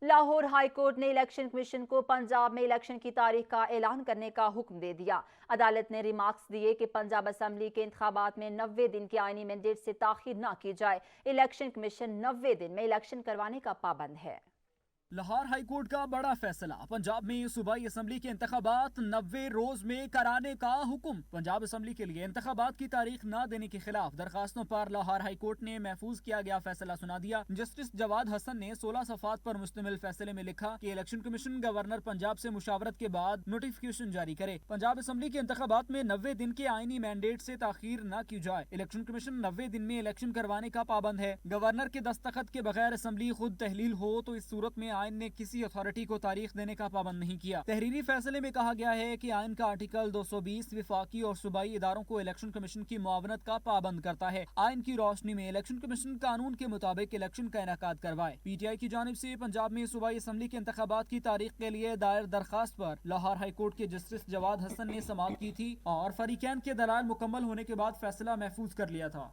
Lahore high court نے election commission کو پنجاب میں الیکشن کی تاریخ کا اعلان کرنے کا حکم دے دیا۔ عدالت نے ریمارکس دیے کہ پنجاب اسمبلی کے انتخابات میں 90 دن کے آئینی مینڈیٹ سے تاخیر نہ کی جائے۔ الیکشن کمیشن 90 دن میں الیکشن کروانے کا پابند ہے۔ لاہور ہائی کورٹ کا بڑا فیصلہ، پنجاب میں صوبائی اسمبلی کے انتخابات 90 روز میں کرانے کا حکم۔ پنجاب اسمبلی کے لیے انتخابات کی تاریخ نہ دینے کے خلاف درخواستوں پر لاہور ہائی کورٹ نے محفوظ کیا گیا فیصلہ سنا دیا۔ جسٹس جواد حسن نے 16 صفحات پر مشتمل فیصلے میں لکھا کہ الیکشن کمیشن گورنر پنجاب سے مشاورت کے بعد نوٹیفکیشن جاری کرے۔ پنجاب اسمبلی کے انتخابات میں 90 دن کے آئینی مینڈیٹ سے تاخیر نہ کی جائے۔ الیکشن کمیشن 90 دن میں الیکشن کروانے کا پابند ہے۔ گورنر کے دستخط کے بغیر اسمبلی خود تحلیل ہو تو اس صورت میں آئین نے کسی اتھارٹی کو تاریخ دینے کا پابند نہیں کیا۔ تحریری فیصلے میں کہا گیا ہے کہ آئین کا آرٹیکل 220 وفاقی اور صوبائی اداروں کو الیکشن کمیشن کی معاونت کا پابند کرتا ہے۔ آئین کی روشنی میں الیکشن کمیشن قانون کے مطابق الیکشن کا انعقاد کروائے۔ پی ٹی آئی کی جانب سے پنجاب میں صوبائی اسمبلی کے انتخابات کی تاریخ کے لیے دائر درخواست پر لاہور ہائی کورٹ کے جسٹس جواد حسن نے سماعت کی تھی اور فریقین کے دلائل مکمل ہونے کے بعد فیصلہ محفوظ کر لیا تھا۔